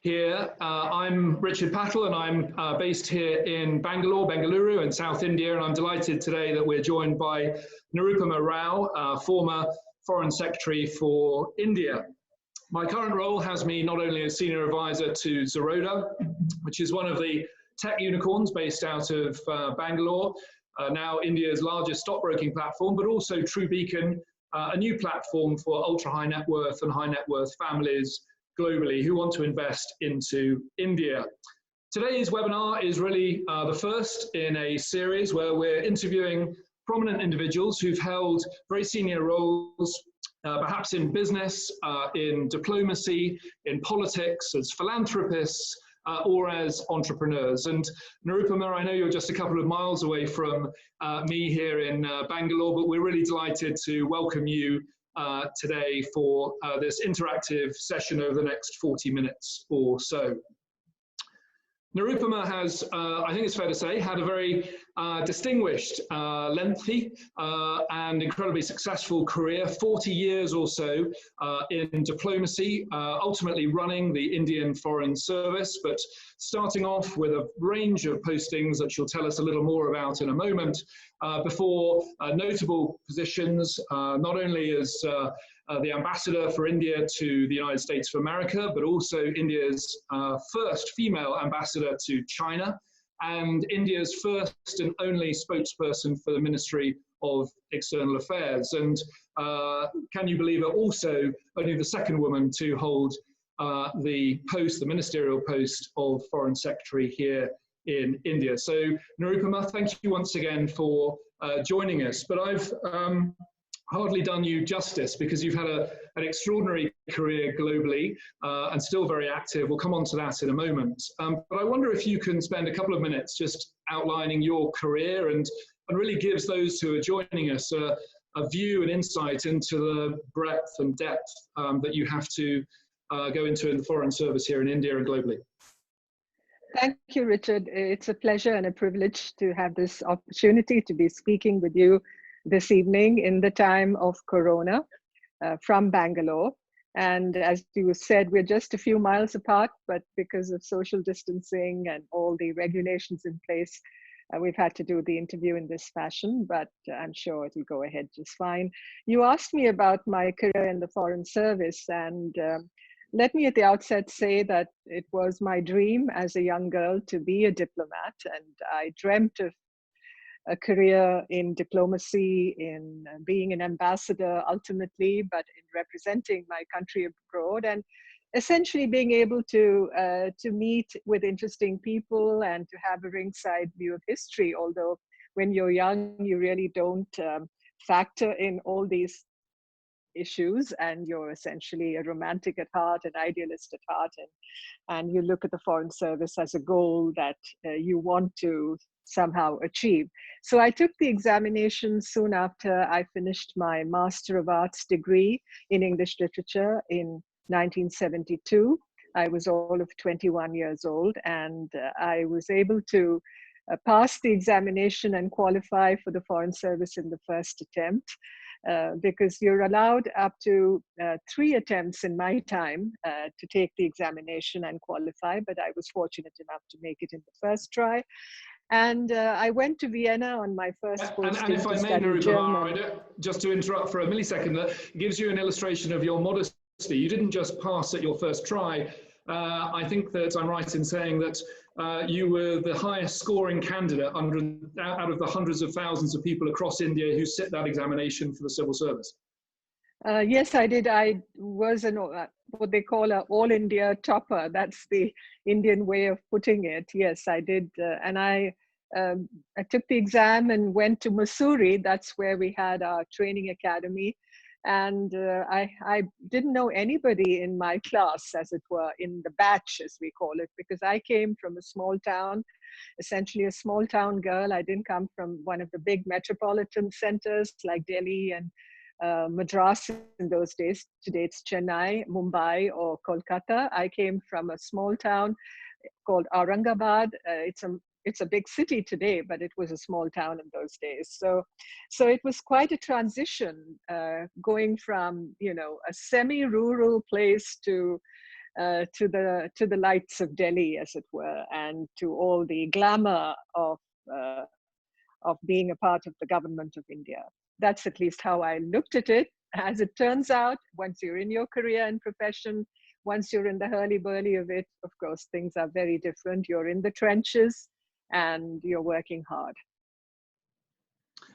here. I'm Richard Pattle and I'm based here in Bengaluru in South India, and I'm delighted today that we're joined by Nirupama Rao, former Foreign Secretary for India. My current role has me not only as Senior Advisor to Zerodha, which is one of the tech unicorns based out of Bangalore, now India's largest stockbroking platform, but also True Beacon, a new platform for ultra high net worth and high net worth families globally who want to invest into India. Today's webinar is really the first in a series where we're interviewing prominent individuals who've held very senior roles, perhaps in business, in diplomacy, in politics, as philanthropists, or as entrepreneurs. And Nirupama, I know you're just a couple of miles away from me here in Bangalore, but we're really delighted to welcome you today for this interactive session over the next 40 minutes or so. Nirupama has, I think it's fair to say, had a very distinguished, lengthy and incredibly successful career, 40 years or so in diplomacy, ultimately running the Indian Foreign Service, but starting off with a range of postings that she'll tell us a little more about in a moment, before notable positions, not only as the ambassador for India to the United States of America, but also India's first female ambassador to China, and India's first and only spokesperson for the Ministry of External Affairs. And can you believe it, also only the second woman to hold the ministerial post of Foreign Secretary here in India. So Nirupama, thank you once again for joining us. But I've hardly done you justice because you've had an extraordinary career globally and still very active. We'll come on to that in a moment. But I wonder if you can spend a couple of minutes just outlining your career and really gives those who are joining us a view and insight into the breadth and depth that you have to go into in the Foreign Service here in India and globally. Thank you, Richard. It's a pleasure and a privilege to have this opportunity to be speaking with you this evening in the time of Corona from Bangalore. And as you said, we're just a few miles apart, but because of social distancing and all the regulations in place, we've had to do the interview in this fashion, but I'm sure it'll go ahead just fine. You asked me about my career in the Foreign Service, and let me at the outset say that it was my dream as a young girl to be a diplomat, and I dreamt of a career in diplomacy, in being an ambassador ultimately, but in representing my country abroad, and essentially being able to meet with interesting people and to have a ringside view of history. Although when you're young, you really don't factor in all these issues, and you're essentially a romantic at heart, an idealist at heart, and you look at the Foreign Service as a goal that you want to somehow achieve. So I took the examination soon after I finished my Master of Arts degree in English Literature in 1972. I was all of 21 years old, and I was able to pass the examination and qualify for the Foreign Service in the first attempt. Because you're allowed up to 3 attempts in my time to take the examination and qualify, but I was fortunate enough to make it in the first try. And I went to Vienna on my first posting. And if I may, Nirupama, just to interrupt for a millisecond, that gives you an illustration of your modesty. You didn't just pass at your first try. I think that I'm right in saying that you were the highest scoring candidate out of the hundreds of thousands of people across India who sit that examination for the civil service. Yes, I did. I was what they call an all India topper. That's the Indian way of putting it. Yes, I did. And I took the exam and went to Mussoorie. That's where we had our training academy. And I didn't know anybody in my class, as it were, in the batch, as we call it, because I came from a small town, essentially a small town girl. I didn't come from one of the big metropolitan centers like Delhi and Madras in those days. Today it's Chennai, Mumbai, or Kolkata. I came from a small town called Aurangabad. It's a big city today, but it was a small town in those days. So it was quite a transition going from, a semi-rural place to to the lights of Delhi, as it were, and to all the glamour of being a part of the government of India. That's at least how I looked at it. As it turns out, once you're in your career and profession, once you're in the hurly-burly of it, of course, things are very different. You're in the trenches and you're working hard.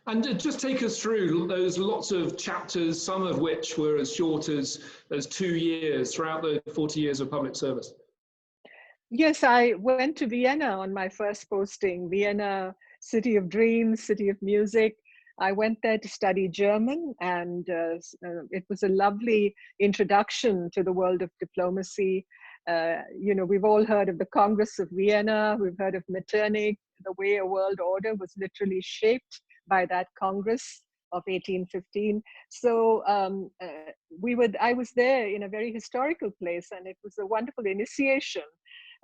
And just take us through those lots of chapters, some of which were as short as 2 years throughout the 40 years of public service. Yes, I went to Vienna on my first posting. Vienna, city of dreams, city of music. I went there to study German, and it was a lovely introduction to the world of diplomacy. You know, we've all heard of the Congress of Vienna, we've heard of Metternich. The way a world order was literally shaped by that Congress of 1815. So I was there in a very historical place, and it was a wonderful initiation,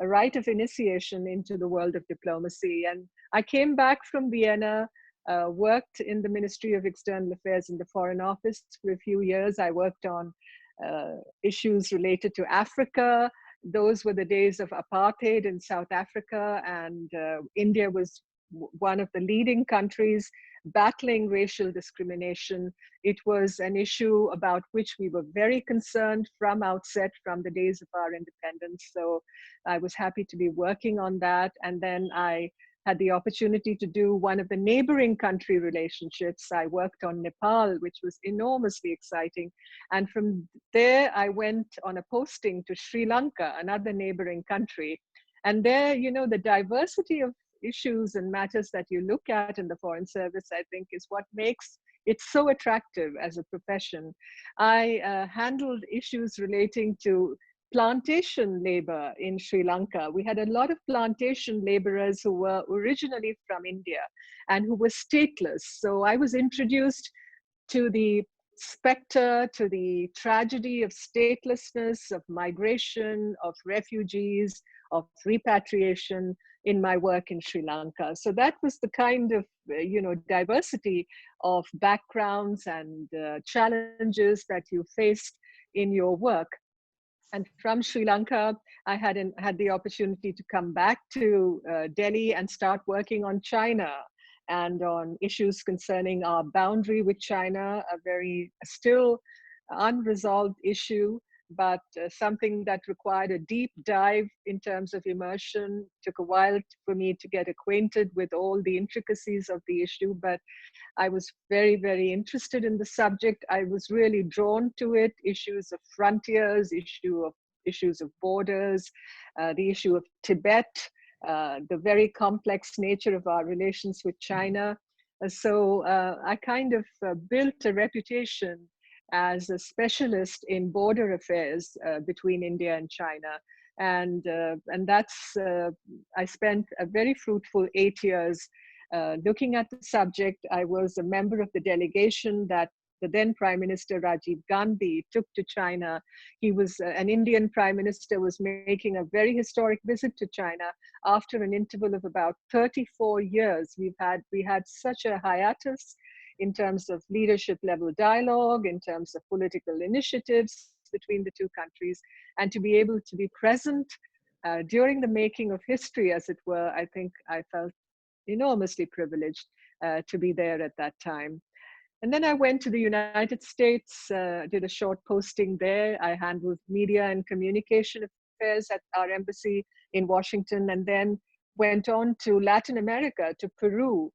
a rite of initiation into the world of diplomacy. And I came back from Vienna, worked in the Ministry of External Affairs in the Foreign Office for a few years. I worked on issues related to Africa. Those were the days of apartheid in South Africa, and India was one of the leading countries battling racial discrimination. It was an issue about which we were very concerned from outset, from the days of our independence. So I was happy to be working on that. And then I had the opportunity to do one of the neighboring country relationships. I worked on Nepal, which was enormously exciting. And from there, I went on a posting to Sri Lanka, another neighboring country. And there, you know, the diversity of issues and matters that you look at in the Foreign Service, I think, is what makes it so attractive as a profession. I handled issues relating to plantation labor in Sri Lanka. We had a lot of plantation laborers who were originally from India and who were stateless. So I was introduced to the specter, to the tragedy of statelessness, of migration, of refugees, of repatriation in my work in Sri Lanka. So that was the kind of, you know, diversity of backgrounds and challenges that you faced in your work. And from Sri Lanka, I had the opportunity to come back to Delhi and start working on China and on issues concerning our boundary with China, a very still unresolved issue, but something that required a deep dive in terms of immersion. Took a while for me to get acquainted with all the intricacies of the issue, but I was very, very interested in the subject. I was really drawn to it. Issues of frontiers, issues of borders, the issue of Tibet, the very complex nature of our relations with China. So I kind of built a reputation as a specialist in border affairs between India and China. And that's, I spent a very fruitful 8 years looking at the subject. I was a member of the delegation that the then Prime Minister Rajiv Gandhi took to China. He was an Indian Prime Minister, was making a very historic visit to China after an interval of about 34 years. We had such a hiatus in terms of leadership level dialogue, in terms of political initiatives between the two countries, and to be able to be present during the making of history, as it were, I think I felt enormously privileged to be there at that time. And then I went to the United States, did a short posting there. I handled media and communication affairs at our embassy in Washington, and then went on to Latin America, to Peru,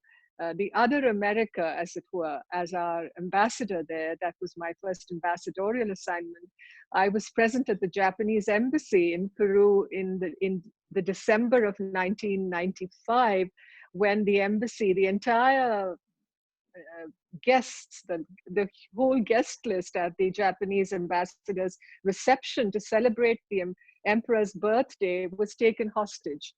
the other America, as it were, as our ambassador there. That was my first ambassadorial assignment. I was present at the Japanese embassy in Peru in the December of 1995, when the embassy, the entire guests, the whole guest list at the Japanese ambassador's reception to celebrate the emperor's birthday was taken hostage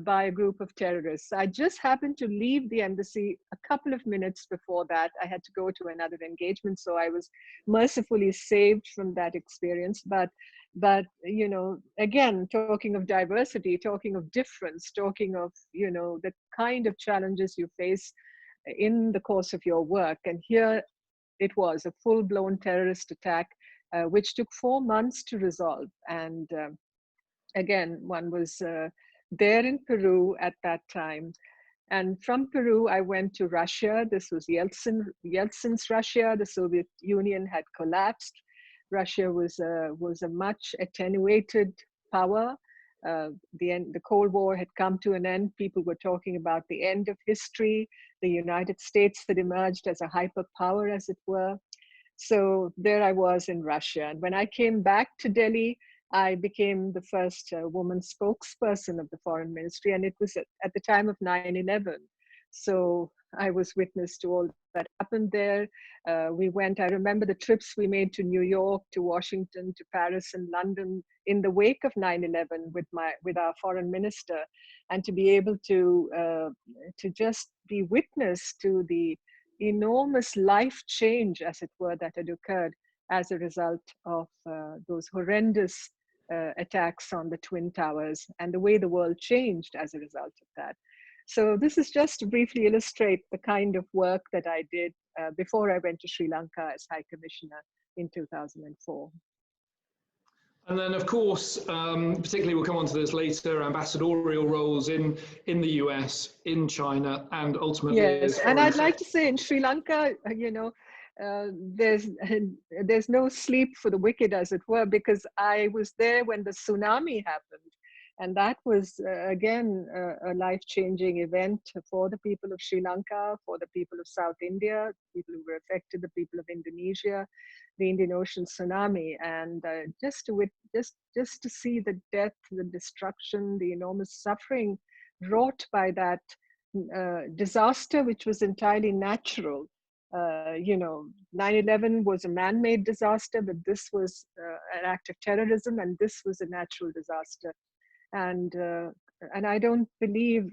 by a group of terrorists. I just happened to leave the embassy a couple of minutes before that. I had to go to another engagement, so I was mercifully saved from that experience. But you know, again, talking of diversity, talking of difference, talking of, you know, the kind of challenges you face in the course of your work. And here it was a full-blown terrorist attack, which took 4 months to resolve. And again, one was there in Peru at that time. And from Peru, I went to Russia. This was Yeltsin's Russia. The Soviet Union had collapsed. Russia was a much attenuated power. The Cold War had come to an end. People were talking about the end of history. The United States had emerged as a hyperpower, as it were. So there I was in Russia. And when I came back to Delhi, I became the first woman spokesperson of the foreign ministry. And it was at the time of 9/11. So I was witness to all that happened there. I remember the trips we made to New York, to Washington, to Paris and London in the wake of 9/11 with our foreign minister, and to be able to just be witness to the enormous life change, as it were, that had occurred as a result of those horrendous attacks on the Twin Towers, and the way the world changed as a result of that. So this is just to briefly illustrate the kind of work that I did before I went to Sri Lanka as High Commissioner in 2004. And then, of course, particularly we'll come on to this later, ambassadorial roles in the US, in China, and ultimately. Yes, and I'd like to say in Sri Lanka, you know, there's no sleep for the wicked, as it were, because I was there when the tsunami happened. And that was, again, a life-changing event for the people of Sri Lanka, for the people of South India, people who were affected, the people of Indonesia, the Indian Ocean tsunami. And just to see the death, the destruction, the enormous suffering wrought by that disaster, which was entirely natural. You know, 9/11 was a man-made disaster, but this was an act of terrorism, and this was a natural disaster. And I don't believe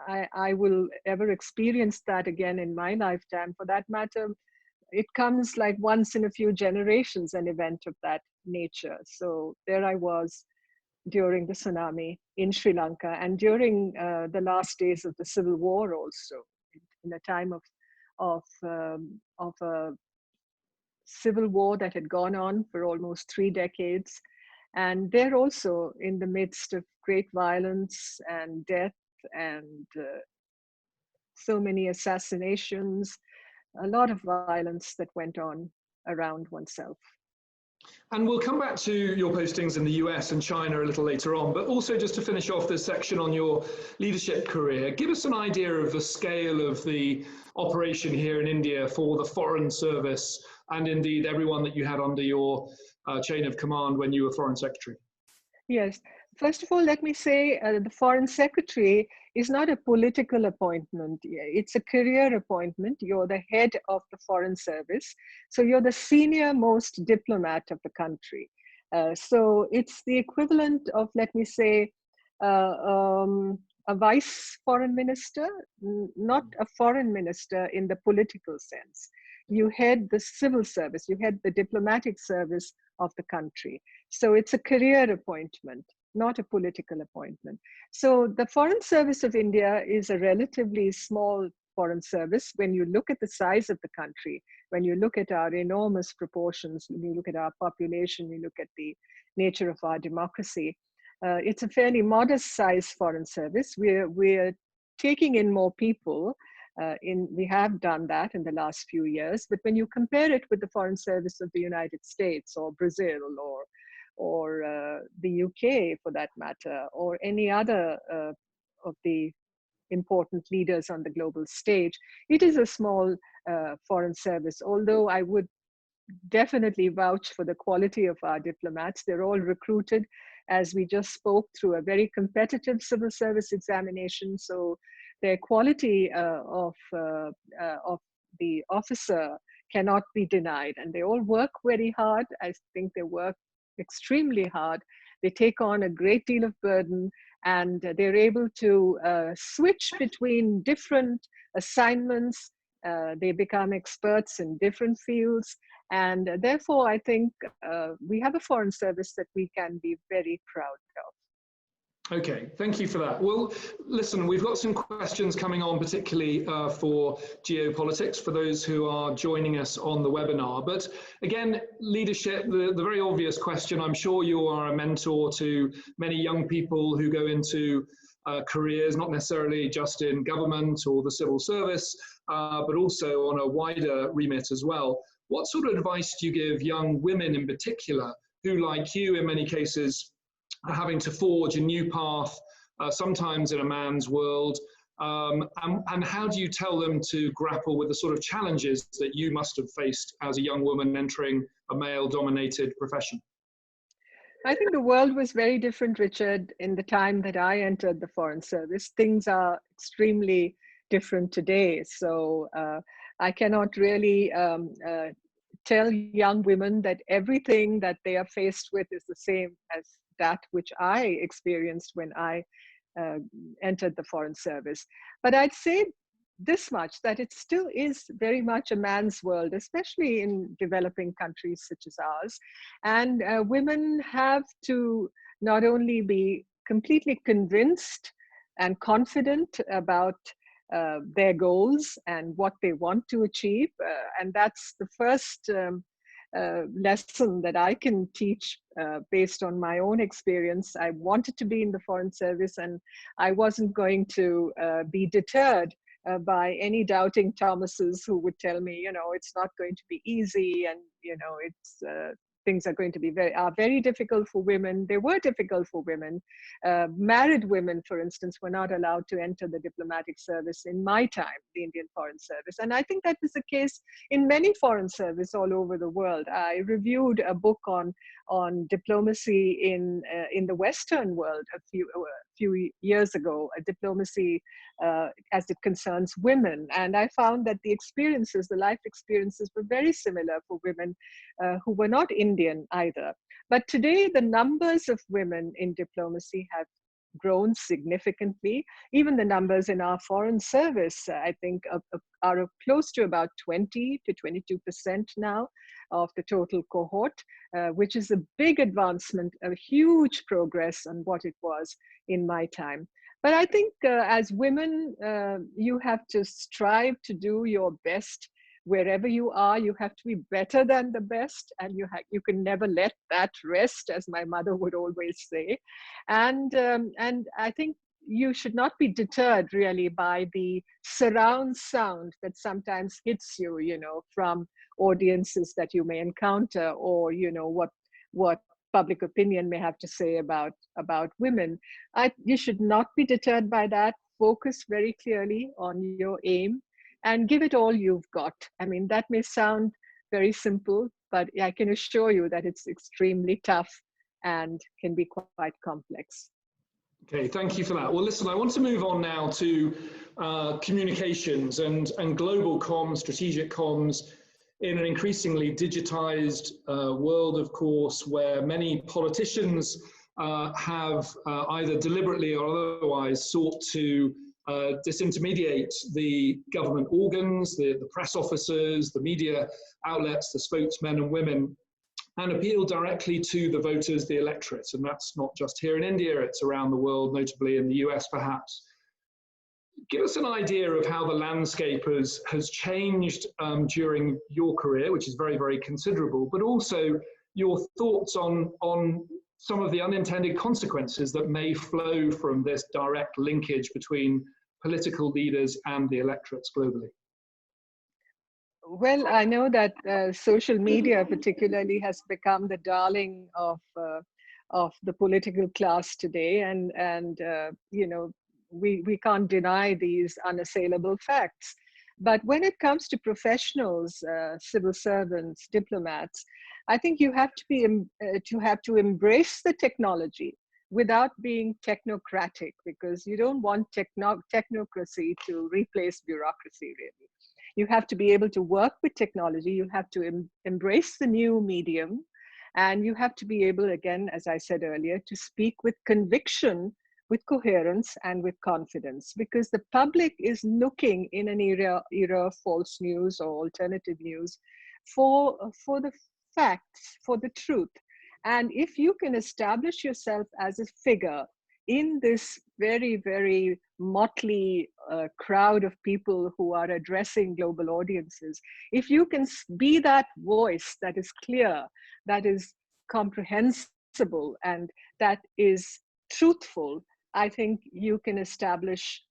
I will ever experience that again in my lifetime. For that matter, it comes like once in a few generations, an event of that nature. So there I was during the tsunami in Sri Lanka, and during the last days of the civil war also, in a time of a civil war that had gone on for almost 3 decades. And they're also in the midst of great violence and death and so many assassinations, a lot of violence that went on around oneself. And we'll come back to your postings in the US and China a little later on, but also just to finish off this section on your leadership career, give us an idea of the scale of the operation here in India for the Foreign Service, and indeed everyone that you had under your chain of command when you were Foreign Secretary. Yes. First of all, let me say the Foreign Secretary is not a political appointment. It's a career appointment. You're the head of the Foreign Service. So you're the senior most diplomat of the country. So it's the equivalent of, let me say, a vice foreign minister, not a foreign minister in the political sense. You head the civil service, you head the diplomatic service of the country. So it's a career appointment, not a political appointment. So the Foreign Service of India is a relatively small foreign service when you look at the size of the country, when you look at our enormous proportions, when you look at our population, you look at the nature of our democracy. It's a fairly modest size foreign service. We're taking in more people. We have done that in the last few years, but when you compare it with the Foreign Service of the United States or Brazil or the UK for that matter, or any other of the important leaders on the global stage, it is a small foreign service, although I would definitely vouch for the quality of our diplomats. They're all recruited, as we just spoke, through a very competitive civil service examination. So their quality of the officer cannot be denied. And they all work very hard. I think they work extremely hard. They take on a great deal of burden, and they're able to switch between different assignments. They become experts in different fields. And therefore, I think we have a foreign service that we can be very proud of. Okay, thank you for that. Well, listen, we've got some questions coming on, particularly for geopolitics, for those who are joining us on the webinar. But again, leadership, the very obvious question, I'm sure you are a mentor to many young people who go into careers, not necessarily just in government or the civil service, but also on a wider remit as well. What sort of advice do you give young women in particular who, like you, in many cases, are having to forge a new path, sometimes in a man's world, and how do you tell them to grapple with the sort of challenges that you must have faced as a young woman entering a male-dominated profession? I think the world was very different, Richard, in the time that I entered the Foreign Service. Things are extremely different today. So I cannot really tell young women that everything that they are faced with is the same as that which I experienced when I entered the Foreign Service. But I'd say this much, that it still is very much a man's world, especially in developing countries such as ours. And women have to not only be completely convinced and confident about their goals and what they want to achieve. And that's the first lesson that I can teach based on my own experience. I wanted to be in the Foreign Service, and I wasn't going to be deterred by any doubting Thomases who would tell me, you know, it's not going to be easy, and you know, it's things are going to be very difficult for women. They were difficult for women. Married women, for instance, were not allowed to enter the diplomatic service in my time, the Indian Foreign Service. And I think that was the case in many foreign service all over the world. I reviewed a book on diplomacy in the Western world a few years ago, a diplomacy as it concerns women. And I found that the experiences, the life experiences, were very similar for women who were not Indian either. But today, the numbers of women in diplomacy have grown significantly. Even the numbers in our foreign service, I think, are close to about 20 to 22% now of the total cohort, which is a big advancement, a huge progress on what it was in my time. But I think as women, you have to strive to do your best wherever you are. You have to be better than the best, and you can never let that rest, as my mother would always say. And I think you should not be deterred really by the surround sound that sometimes hits you, you know, from audiences that you may encounter, or you know what public opinion may have to say about women. You should not be deterred by that. Focus very clearly on your aim and give it all you've got. I mean, that may sound very simple, but I can assure you that it's extremely tough and can be quite complex. Okay, thank you for that. Well, listen, I want to move on now to communications and global comms, strategic comms, in an increasingly digitized world, of course, where many politicians have either deliberately or otherwise sought to disintermediate the government organs, the press officers, the media outlets, the spokesmen and women, and appeal directly to the voters, the electorate. And that's not just here in India, it's around the world, notably in the US perhaps. Give us an idea of how the landscape has changed during your career, which is very, very considerable, but also your thoughts on some of the unintended consequences that may flow from this direct linkage between political leaders and the electorates globally. Well, I know that social media particularly has become the darling of the political class today, and you know, we can't deny these unassailable facts. But when it comes to professionals, civil servants, diplomats, I think you have to embrace the technology without being technocratic, because you don't want technocracy to replace bureaucracy, really. You have to be able to work with technology. You have to embrace the new medium. And you have to be able, again, as I said earlier, to speak with conviction, with coherence, and with confidence. Because the public is looking in an era of false news or alternative news for the facts, for the truth. And if you can establish yourself as a figure in this very, very motley crowd of people who are addressing global audiences, if you can be that voice that is clear, that is comprehensible, and that is truthful, I think you can establish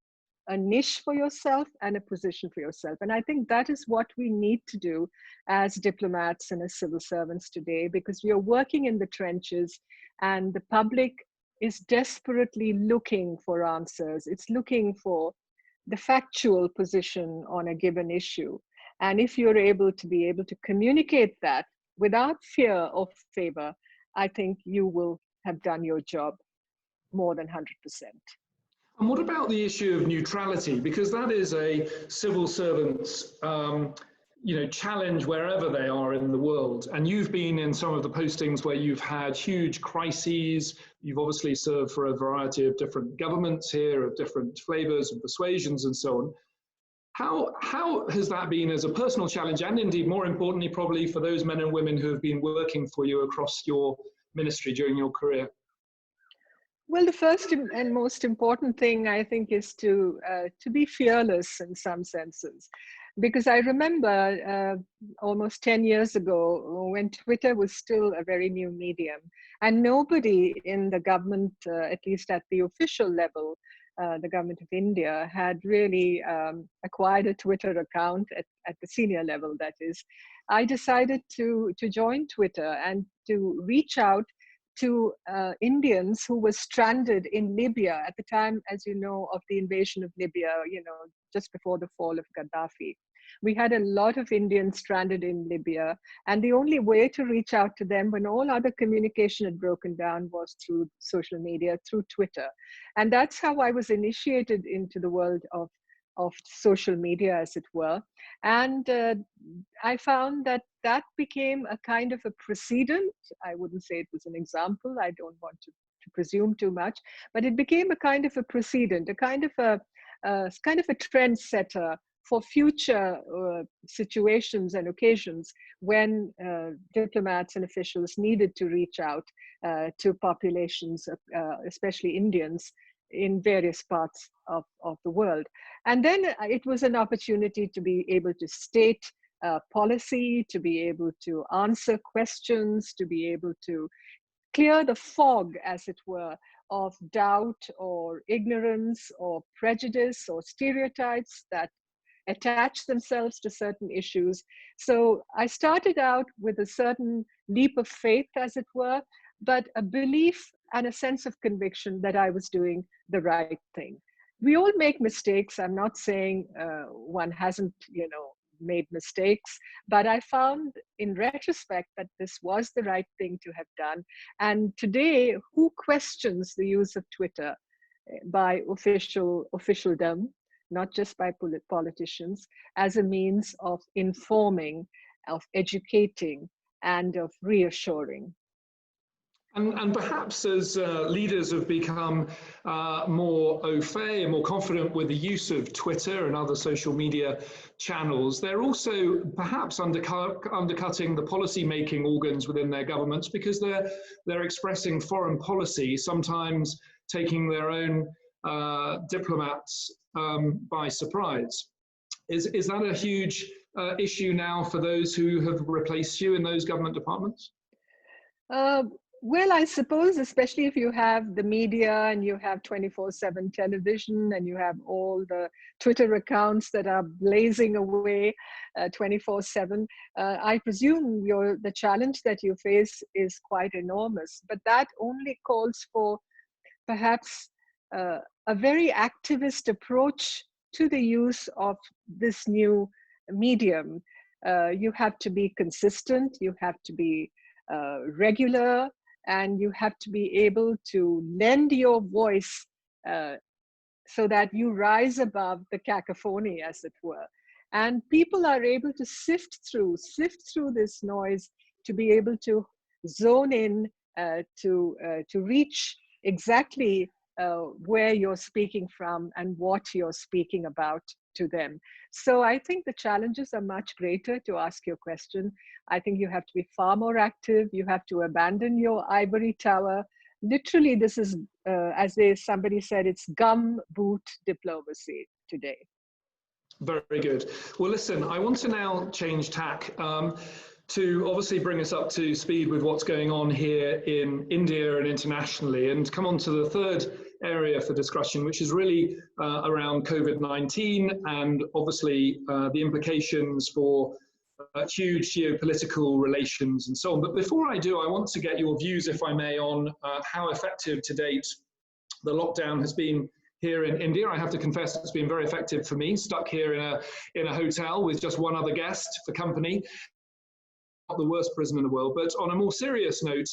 a niche for yourself and a position for yourself. And I think that is what we need to do as diplomats and as civil servants today, because we are working in the trenches and the public is desperately looking for answers. It's looking for the factual position on a given issue. And if you're able to communicate that without fear or favor, I think you will have done your job more than 100%. And what about the issue of neutrality? Because that is a civil servant's challenge wherever they are in the world. And you've been in some of the postings where you've had huge crises. You've obviously served for a variety of different governments here, of different flavors and persuasions and so on. How has that been as a personal challenge, and indeed, more importantly, probably for those men and women who have been working for you across your ministry during your career? Well, the first and most important thing, I think, is to be fearless in some senses. Because I remember almost 10 years ago when Twitter was still a very new medium, and nobody in the government, at least at the official level, the government of India, had really acquired a Twitter account at the senior level, that is. I decided to join Twitter and to reach out to Indians who were stranded in Libya at the time, as you know, of the invasion of Libya, just before the fall of Gaddafi. We had a lot of Indians stranded in Libya, and the only way to reach out to them when all other communication had broken down was through social media, through Twitter. And that's how I was initiated into the world of social media, as it were. And I found that became a kind of a precedent. I wouldn't say it was an example. I don't want to presume too much, but it became a kind of a precedent, a kind of a trendsetter for future situations and occasions when diplomats and officials needed to reach out to populations, especially Indians, in various parts of the world. And then it was an opportunity to be able to state policy, to be able to answer questions, to be able to clear the fog, as it were, of doubt or ignorance or prejudice or stereotypes that attach themselves to certain issues. So I started out with a certain leap of faith, as it were, but a belief and a sense of conviction that I was doing the right thing. We all make mistakes. I'm not saying one hasn't, made mistakes, but I found in retrospect that this was the right thing to have done. And today, who questions the use of Twitter by officialdom, not just by politicians, as a means of informing, of educating, and of reassuring? And perhaps as leaders have become more au fait and more confident with the use of Twitter and other social media channels, they're also perhaps undercutting the policy-making organs within their governments, because they're expressing foreign policy, sometimes taking their own diplomats by surprise. Is that a huge issue now for those who have replaced you in those government departments? Well, I suppose, especially if you have the media and you have 24/7 television and you have all the Twitter accounts that are blazing away 24/7, I presume the challenge that you face is quite enormous. But that only calls for perhaps a very activist approach to the use of this new medium. You have to be consistent, you have to be regular, and you have to be able to lend your voice so that you rise above the cacophony, as it were. And people are able to sift through this noise to be able to zone in, to reach exactly where you're speaking from and what you're speaking about to them. So I think the challenges are much greater, to ask your question. I think you have to be far more active. You have to abandon your ivory tower literally, this is, somebody said, it's gum boot diplomacy today. Very good. Well, listen, I want to now change tack to obviously bring us up to speed with what's going on here in India and internationally, and come on to the third area for discussion, which is really around COVID-19 and obviously the implications for huge geopolitical relations and so on. But before I do, I want to get your views, if I may, on how effective to date the lockdown has been here in India. I have to confess it's been very effective for me, stuck here in a hotel with just one other guest for company. Not the worst prison in the world. But on a more serious note,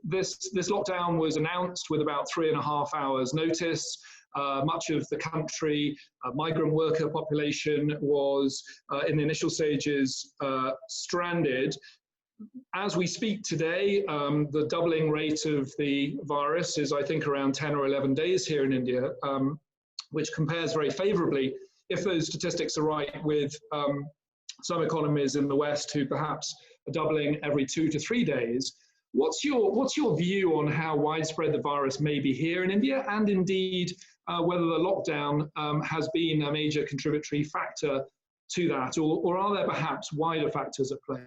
this lockdown was announced with about 3.5 hours notice. Much of the country, migrant worker population was in the initial stages stranded. As we speak today, the doubling rate of the virus is, I think, around 10 or 11 days here in India, which compares very favorably, if those statistics are right, with some economies in the West who perhaps are doubling every 2 to 3 days. What's your view on how widespread the virus may be here in India, and indeed whether the lockdown has been a major contributory factor to that, or are there perhaps wider factors at play?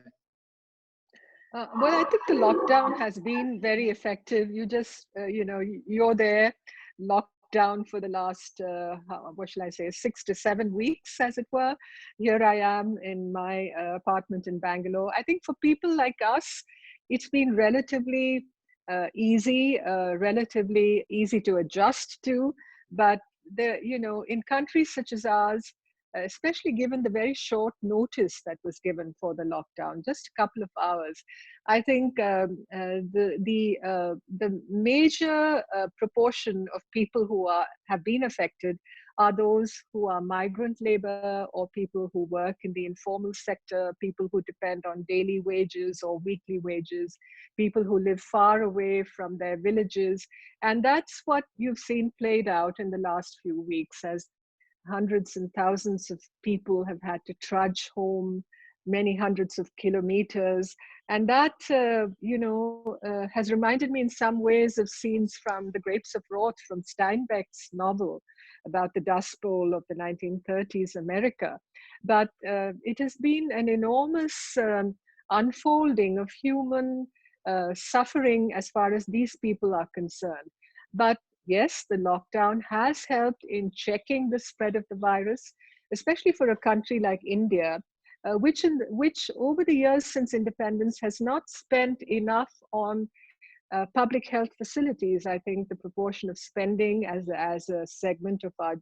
Well, I think the lockdown has been very effective. You just, you're there, locked down for the last, what shall I say, 6 to 7 weeks, as it were. Here I am in my apartment in Bangalore. I think for people like us, it's been relatively easy to adjust to. But in countries such as ours, especially given the very short notice that was given for the lockdown, just a couple of hours, I think the major proportion of people who have been affected are those who are migrant labor, or people who work in the informal sector, people who depend on daily wages or weekly wages, people who live far away from their villages. And that's what you've seen played out in the last few weeks, as hundreds and thousands of people have had to trudge home many hundreds of kilometers. And that, has reminded me in some ways of scenes from The Grapes of Wrath, from Steinbeck's novel about the Dust Bowl of the 1930s America. But it has been an enormous unfolding of human suffering as far as these people are concerned. But yes, the lockdown has helped in checking the spread of the virus, especially for a country like India, which over the years since independence has not spent enough on public health facilities. I think the proportion of spending as a segment of our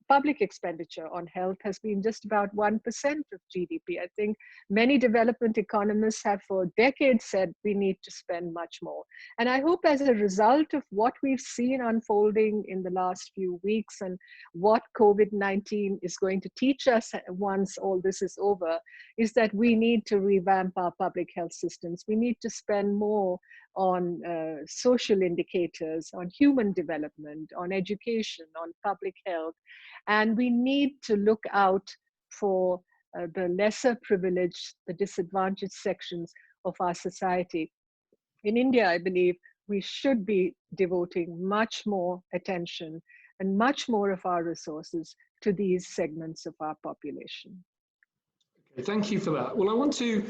public expenditure on health has been just about 1% of GDP. I think many development economists have for decades said we need to spend much more. And I hope as a result of what we've seen unfolding in the last few weeks and what COVID-19 is going to teach us once all this is over, is that we need to revamp our public health systems. We need to spend more on social indicators, on human development, on education, on public health. And we need to look out for the lesser privileged, the disadvantaged sections of our society. In India, I believe we should be devoting much more attention and much more of our resources to these segments of our population. Thank you for that. Well, I want to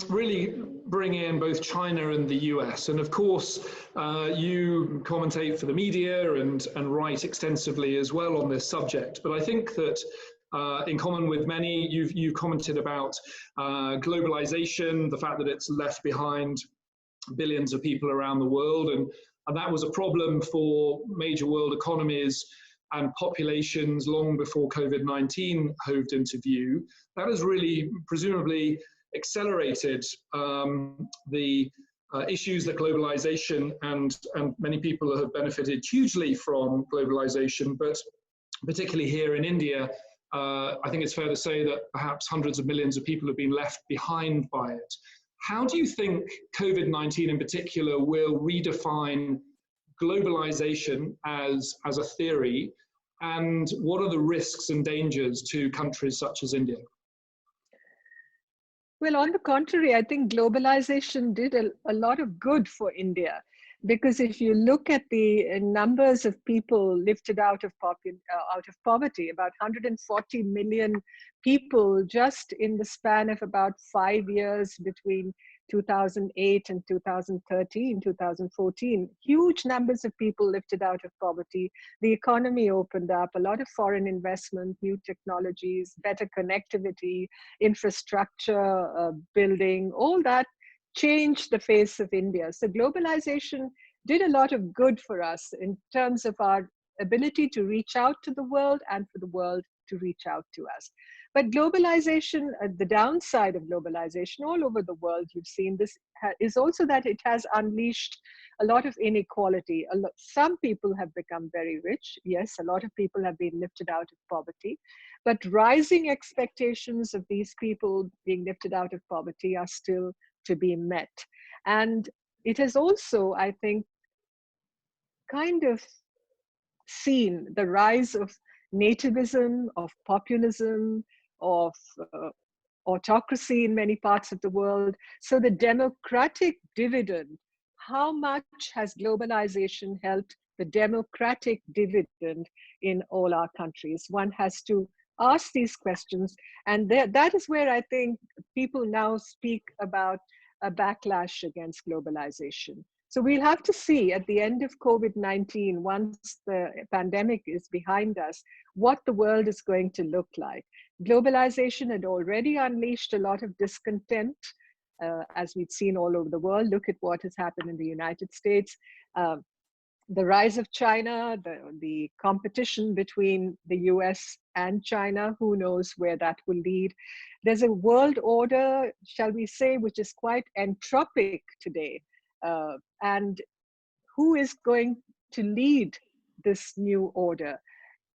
really bring in both China and the US. And of course, you commentate for the media and write extensively as well on this subject. But I think that in common with many, you've commented about globalization, the fact that it's left behind billions of people around the world. And that was a problem for major world economies and populations long before COVID-19 hoved into view. That has really presumably accelerated the issues that globalization and many people have benefited hugely from globalization, but particularly here in India, I think it's fair to say that perhaps hundreds of millions of people have been left behind by it. How do you think COVID-19 in particular will redefine globalization as a theory, and what are the risks and dangers to countries such as India? Well, on the contrary, I think globalization did a lot of good for India. because if you look at the numbers of people lifted out of poverty, about 140 million people just in the span of about 5 years between 2008 and 2013, 2014, huge numbers of people lifted out of poverty. The economy opened up, a lot of foreign investment, new technologies, better connectivity, infrastructure building, all that changed the face of India. So globalization did a lot of good for us in terms of our ability to reach out to the world and for the world to reach out to us. But globalization, the downside of globalization all over the world, you've seen this, is also that it has unleashed a lot of inequality. Some people have become very rich. Yes, a lot of people have been lifted out of poverty, but rising expectations of these people being lifted out of poverty are still to be met. And it has also, I think, kind of seen the rise of nativism, of populism, of autocracy in many parts of the world. So the democratic dividend, how much has globalization helped the democratic dividend in all our countries? One has to ask these questions. And that is where I think people now speak about a backlash against globalization. So we'll have to see at the end of COVID-19, once the pandemic is behind us, what the world is going to look like. Globalization had already unleashed a lot of discontent, as we've seen all over the world. Look at what has happened in the United States. The rise of China, the competition between the US and China, who knows where that will lead. There's a world order, shall we say, which is quite entropic today. And who is going to lead this new order?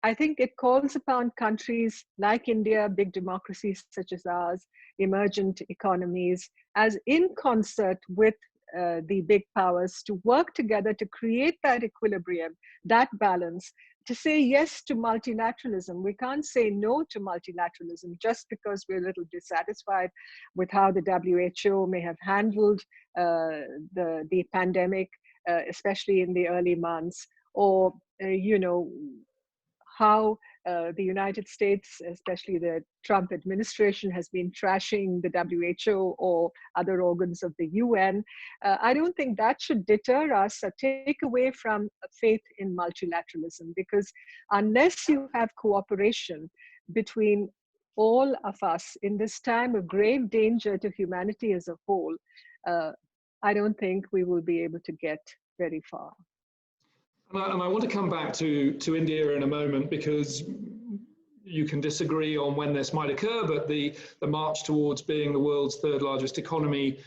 I think it calls upon countries like India, big democracies such as ours, emergent economies, as in concert with the big powers, to work together to create that equilibrium, that balance, to say yes to multilateralism. We can't say no to multilateralism just because we're a little dissatisfied with how the WHO may have handled the pandemic, especially in the early months, or how the United States, especially the Trump administration, has been trashing the WHO or other organs of the UN. I don't think that should deter us or take away from faith in multilateralism, because unless you have cooperation between all of us in this time of grave danger to humanity as a whole, I don't think we will be able to get very far. And I want to come back to India in a moment, because you can disagree on when this might occur, but the march towards being the world's third largest economy,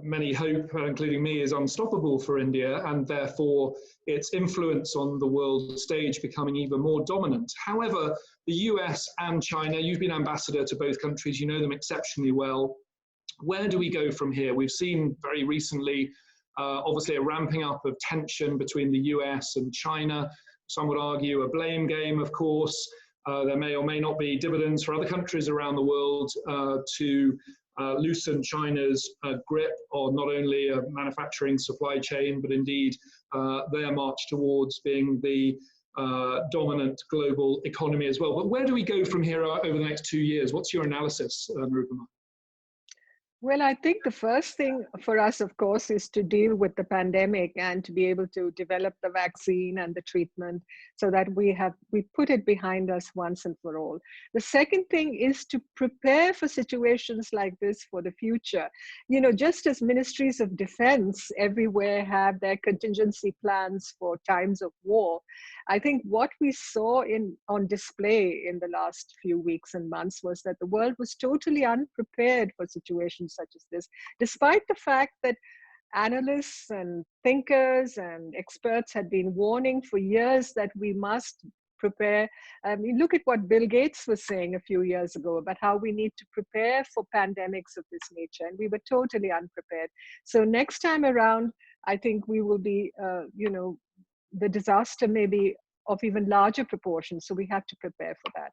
many hope, including me, is unstoppable for India, and therefore its influence on the world stage becoming even more dominant. However, the US and China, you've been ambassador to both countries, you know them exceptionally well. Where do we go from here? We've seen very recently obviously a ramping up of tension between the US and China. Some would argue a blame game, of course. There may or may not be dividends for other countries around the world to loosen China's grip on not only a manufacturing supply chain, but indeed their march towards being the dominant global economy as well. But where do we go from here over the next 2 years? What's your analysis, Nirupama? Well, I think the first thing for us, of course, is to deal with the pandemic and to be able to develop the vaccine and the treatment so that we put it behind us once and for all. The second thing is to prepare for situations like this for the future. You know, just as ministries of defense everywhere have their contingency plans for times of war, I think what we saw on display in the last few weeks and months was that the world was totally unprepared for situations such as this, despite the fact that analysts and thinkers and experts had been warning for years that we must prepare. I mean, look at what Bill Gates was saying a few years ago about how we need to prepare for pandemics of this nature, and we were totally unprepared. So next time around, I think we will be, the disaster may be of even larger proportions. So we have to prepare for that.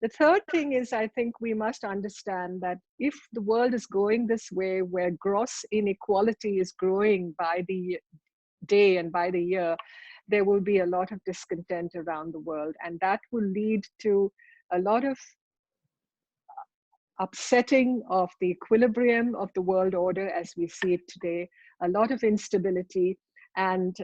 The third thing is, I think we must understand that if the world is going this way, where gross inequality is growing by the day and by the year, there will be a lot of discontent around the world. And that will lead to a lot of upsetting of the equilibrium of the world order as we see it today, a lot of instability. And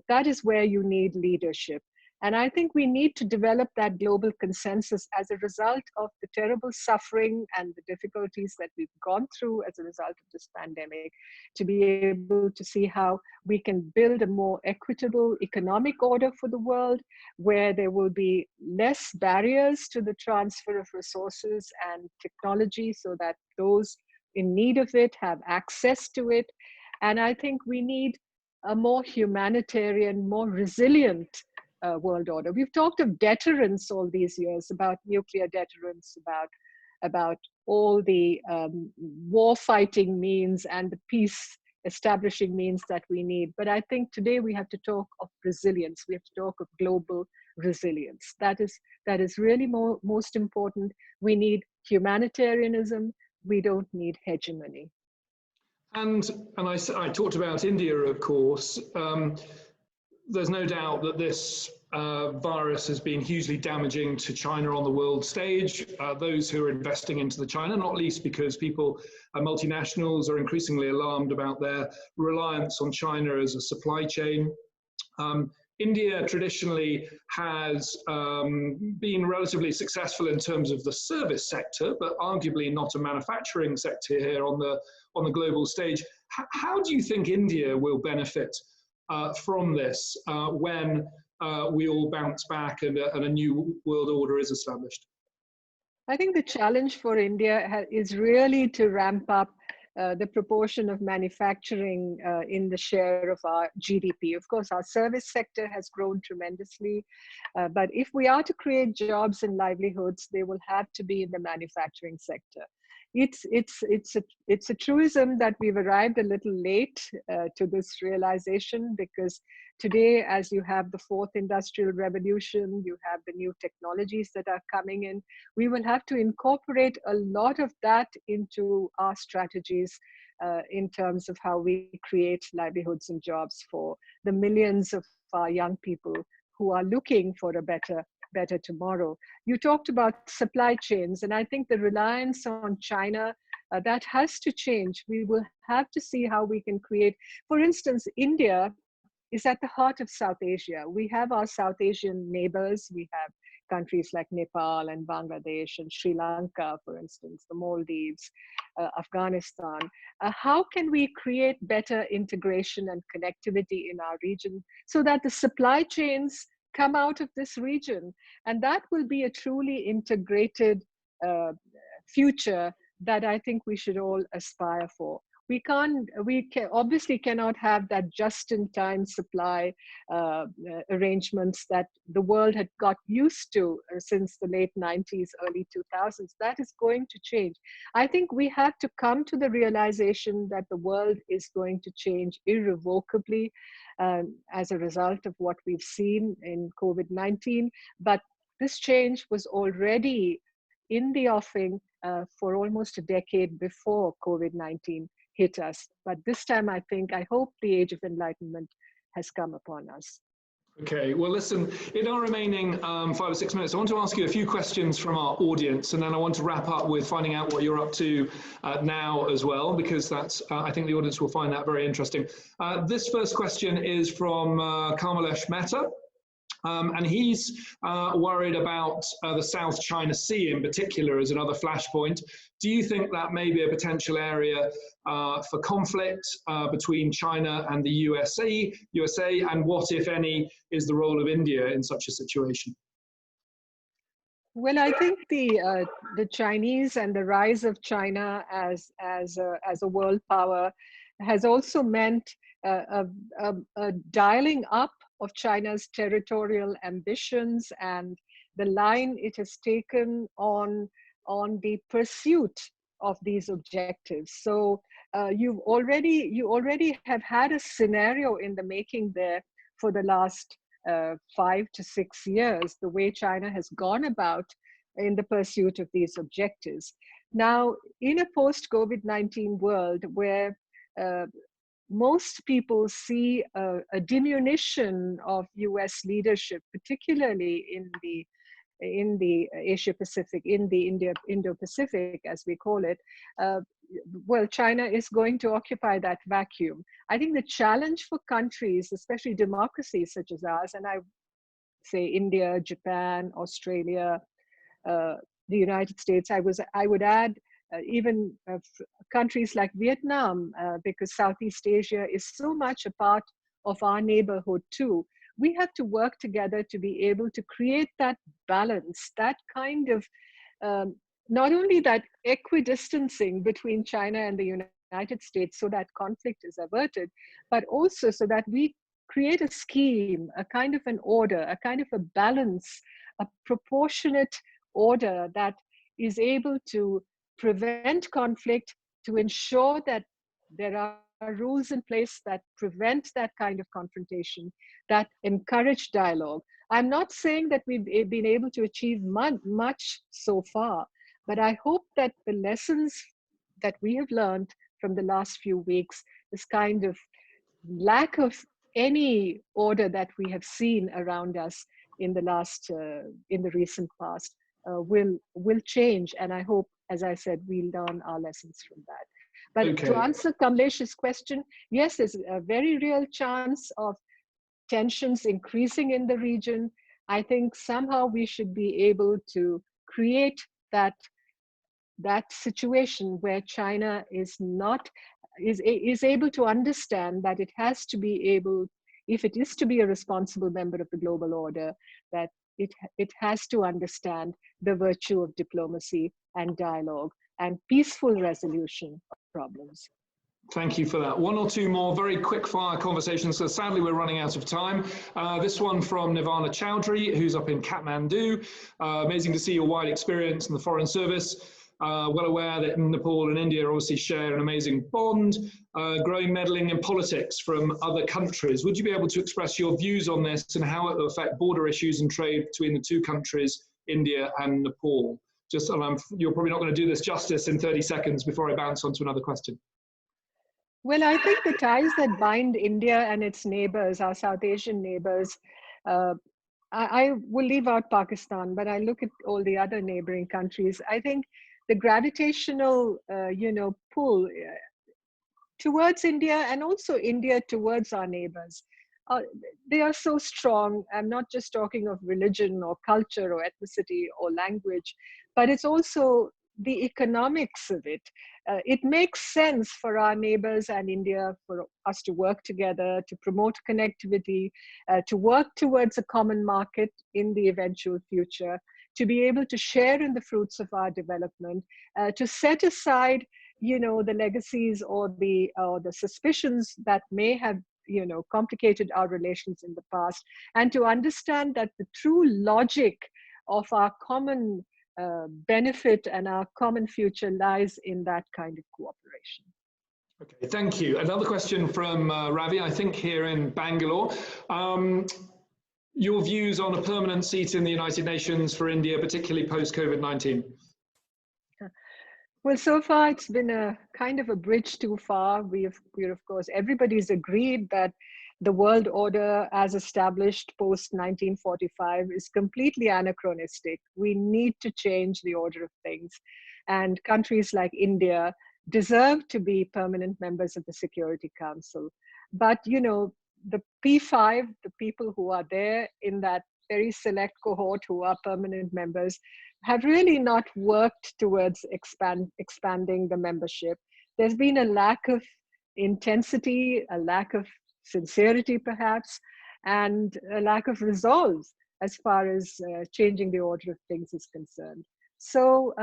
that is where you need leadership. And I think we need to develop that global consensus as a result of the terrible suffering and the difficulties that we've gone through as a result of this pandemic, to be able to see how we can build a more equitable economic order for the world, where there will be less barriers to the transfer of resources and technology so that those in need of it have access to it. And I think we need a more humanitarian, more resilient world order. We've talked of deterrence all these years, about nuclear deterrence, about all the war fighting means and the peace establishing means that we need. But I think today we have to talk of resilience. We have to talk of global resilience. That is really most important. We need humanitarianism. We don't need hegemony. And I talked about India, of course. There's no doubt that this virus has been hugely damaging to China on the world stage. Those who are investing into the China, not least because people, multinationals, are increasingly alarmed about their reliance on China as a supply chain. India traditionally has been relatively successful in terms of the service sector, but arguably not a manufacturing sector here on the global stage. How do you think India will benefit from this when we all bounce back and a new world order is established? I think the challenge for India is really to ramp up the proportion of manufacturing in the share of our GDP. Of course, our service sector has grown tremendously, but if we are to create jobs and livelihoods, they will have to be in the manufacturing sector. It's a truism that we've arrived a little late to this realization, because today, as you have the fourth industrial revolution, you have the new technologies that are coming in, we will have to incorporate a lot of that into our strategies in terms of how we create livelihoods and jobs for the millions of our young people who are looking for a better tomorrow. You talked about supply chains, and I think the reliance on China, that has to change. We will have to see how we can create, for instance, India is at the heart of South Asia. We have our South Asian neighbors. We have countries like Nepal and Bangladesh and Sri Lanka, for instance, the Maldives, Afghanistan. How can we create better integration and connectivity in our region so that the supply chains come out of this region? And that will be a truly integrated future that I think we should all aspire for. We obviously cannot have that just-in-time supply arrangements that the world had got used to since the late 90s, early 2000s. That is going to change. I think we have to come to the realization that the world is going to change irrevocably as a result of what we've seen in COVID-19. But this change was already in the offing for almost a decade before COVID-19 hit us. But this time, I hope the age of enlightenment has come upon us. Okay, well, listen, in our remaining 5 or 6 minutes, I want to ask you a few questions from our audience, and then I want to wrap up with finding out what you're up to now as well, because that's, I think the audience will find that very interesting. This first question is from Kamalesh Mehta. And he's worried about the South China Sea in particular as another flashpoint. Do you think that may be a potential area for conflict between China and the USA? And what, if any, is the role of India in such a situation? Well, I think the Chinese and the rise of China as a world power has also meant a dialing up of China's territorial ambitions and the line it has taken on the pursuit of these objectives. So you already have had a scenario in the making there for the last 5 to 6 years, the way China has gone about in the pursuit of these objectives. Now, in a post-COVID-19 world where most people see a diminution of US leadership, particularly in the Asia Pacific, in the Indo-Pacific, as we call it, well, China is going to occupy that vacuum. I think the challenge for countries, especially democracies such as ours, and I say India, Japan, Australia, the United States, I would add even countries like Vietnam, because Southeast Asia is so much a part of our neighborhood too. We have to work together to be able to create that balance, that kind of, not only that equidistancing between China and the United States so that conflict is averted, but also so that we create a scheme, a kind of an order, a kind of a balance, a proportionate order that is able to prevent conflict, to ensure that there are rules in place that prevent that kind of confrontation, that encourage dialogue. I'm not saying that we've been able to achieve much so far, but I hope that the lessons that we have learned from the last few weeks, this kind of lack of any order that we have seen around us in the recent past, will change. And I hope, as I said, we learn our lessons from that. But to answer Kamlesh's question, yes, there's a very real chance of tensions increasing in the region. I think somehow we should be able to create that situation where China is able to understand that it has to be able, if it is to be a responsible member of the global order, that it has to understand the virtue of diplomacy and dialogue and peaceful resolution of problems. Thank you for that. One or two more very quick fire conversations. So sadly, we're running out of time. This one from Nirvana Chowdhury, who's up in Kathmandu. Amazing to see your wide experience in the Foreign Service. Well aware that Nepal and India obviously share an amazing bond, growing meddling in politics from other countries. Would you be able to express your views on this and how it will affect border issues and trade between the two countries, India and Nepal? Just, you're probably not going to do this justice in 30 seconds before I bounce on to another question. Well, I think the ties that bind India and its neighbors, our South Asian neighbors, I will leave out Pakistan, but I look at all the other neighboring countries. I think the gravitational, pull towards India and also India towards our neighbors, they are so strong. I'm not just talking of religion or culture or ethnicity or language, but it's also the economics of it. It makes sense for our neighbors and India for us to work together, to promote connectivity, to work towards a common market in the eventual future, to be able to share in the fruits of our development, to set aside, the legacies or the suspicions that may have, complicated our relations in the past, and to understand that the true logic of our common benefit and our common future lies in that kind of cooperation. Okay, thank you. Another question from Ravi, I think here in Bangalore. Your views on a permanent seat in the United Nations for India, particularly post-COVID-19? Well, so far it's been a kind of a bridge too far. We're of course, everybody's agreed that the world order as established post 1945 is completely anachronistic. We need to change the order of things. And countries like India deserve to be permanent members of the Security Council. But, the P5, the people who are there in that very select cohort who are permanent members, have really not worked towards expanding the membership. There's been a lack of intensity, a lack of sincerity perhaps, and a lack of resolve as far as changing the order of things is concerned. So,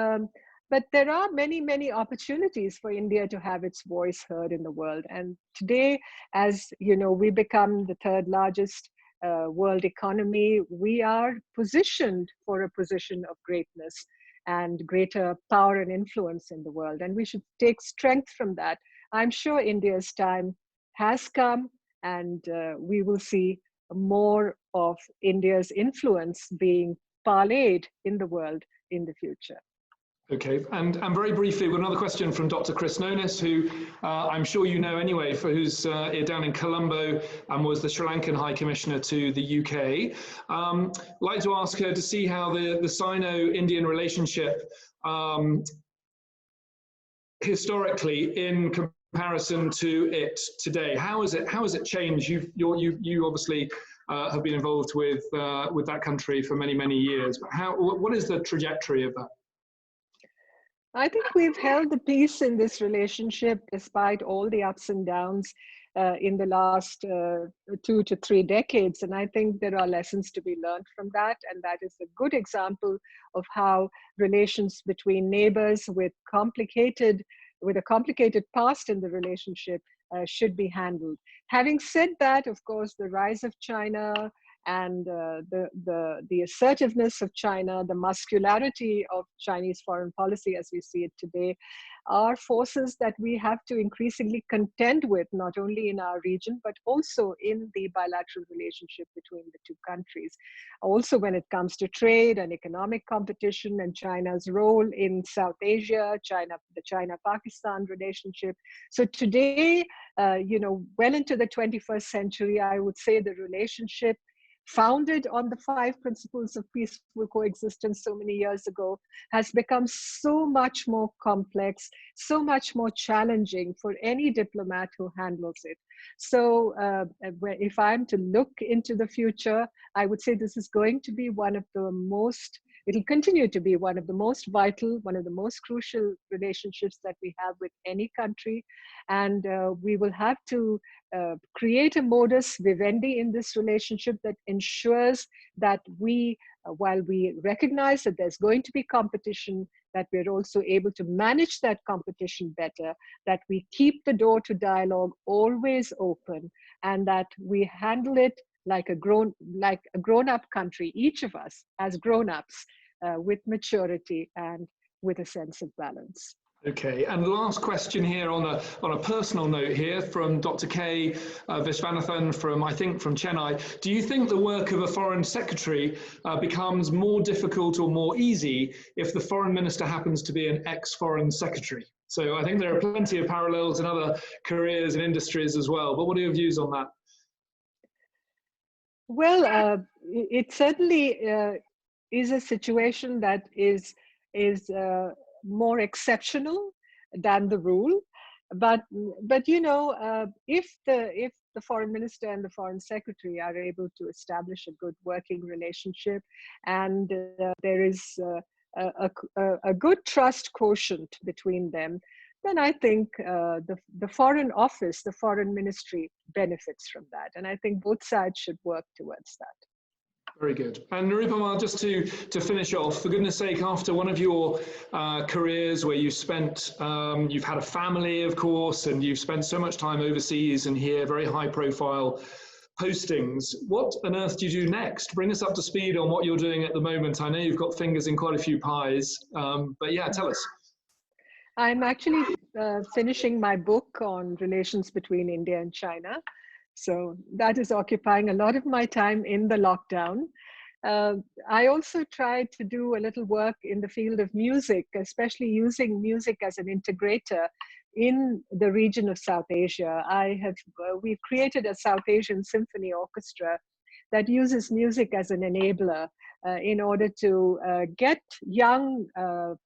but there are many, many opportunities for India to have its voice heard in the world. And today, as we become the third largest world economy, we are positioned for a position of greatness and greater power and influence in the world. And we should take strength from that. I'm sure India's time has come, and we will see more of India's influence being parlayed in the world in the future. Okay, and very briefly, we've got another question from Dr. Chris Nonis, who I'm sure you know anyway, who's down in Colombo and was the Sri Lankan High Commissioner to the UK. I'd like to ask her to see how the Sino-Indian relationship historically in comparison to it today. How has it changed? You obviously have been involved with that country for many years. But what is the trajectory of that? I think we've held the peace in this relationship despite all the ups and downs in the last 2 to 3 decades. And I think there are lessons to be learned from that. And that is a good example of how relations between neighbors with a complicated past in the relationship should be handled. Having said that, of course, the rise of China and the assertiveness of China, the muscularity of Chinese foreign policy as we see it today, are forces that we have to increasingly contend with, not only in our region, but also in the bilateral relationship between the two countries. Also when it comes to trade and economic competition and China's role in South Asia, the China-Pakistan relationship. So today, well into the 21st century, I would say the relationship founded on the 5 principles of peaceful coexistence so many years ago, has become so much more complex, so much more challenging for any diplomat who handles it. So if I'm to look into the future, I would say this is going to be it'll continue to be one of the most vital, one of the most crucial relationships that we have with any country. And we will have to create a modus vivendi in this relationship that ensures that while we recognize that there's going to be competition, that we're also able to manage that competition better, that we keep the door to dialogue always open, and that we handle it like a grown-up country, each of us as grown-ups, with maturity and with a sense of balance. Okay, and last question here on a personal note here from Dr. K. Viswanathan from Chennai. Do you think the work of a foreign secretary becomes more difficult or more easy if the foreign minister happens to be an ex-foreign secretary? So I think there are plenty of parallels in other careers and industries as well, but what are your views on that? Well, it certainly is a situation that is more exceptional than the rule, but if the foreign minister and the foreign secretary are able to establish a good working relationship, and there is a good trust quotient between them, then I think the Foreign Office, the Foreign Ministry benefits from that. And I think both sides should work towards that. Very good. And Nirupama, just to finish off, for goodness sake, after one of your careers where you've had a family, of course, and you've spent so much time overseas and here, very high profile postings, what on earth do you do next? Bring us up to speed on what you're doing at the moment. I know you've got fingers in quite a few pies, but yeah, tell us. I'm actually finishing my book on relations between India and China. So that is occupying a lot of my time in the lockdown. I also tried to do a little work in the field of music, especially using music as an integrator in the region of South Asia. We've created a South Asian symphony orchestra that uses music as an enabler in order to get young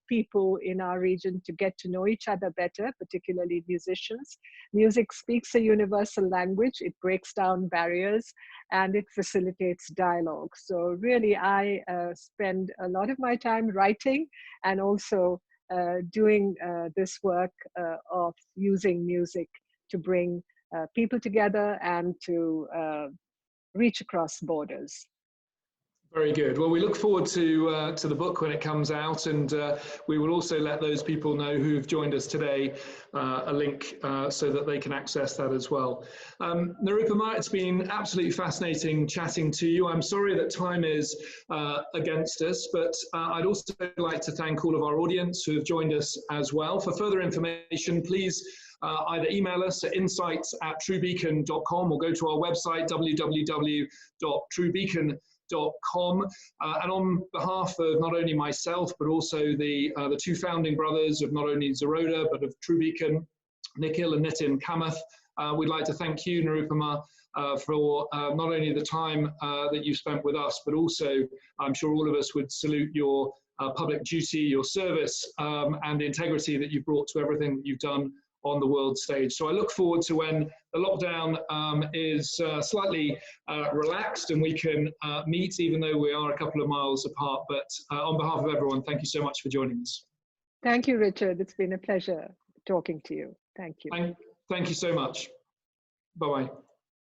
people in our region to get to know each other better, particularly musicians. Music speaks a universal language, it breaks down barriers, and it facilitates dialogue. So really, I spend a lot of my time writing and also doing this work of using music to bring people together and to reach across borders. Very good. Well, we look forward to the book when it comes out, and we will also let those people know who've joined us today a link so that they can access that as well. Nirupama, it's been absolutely fascinating chatting to you. I'm sorry that time is against us, but I'd also like to thank all of our audience who have joined us as well. For further information, please either email us at insights@truebeacon.com or go to our website, www.truebeacon.com. And on behalf of not only myself, but also the two founding brothers of not only Zeroda, but of True Beacon, Nikhil and Nitin Kamath, we'd like to thank you, Nirupama, for not only the time that you've spent with us, but also I'm sure all of us would salute your public duty, your service, and the integrity that you've brought to everything that you've done on the world stage. So I look forward to when the lockdown is slightly relaxed and we can meet, even though we are a couple of miles apart. But on behalf of everyone, thank you so much for joining us. Thank you, Richard. It's been a pleasure talking to you. Thank you. Thank you so much. Bye-bye.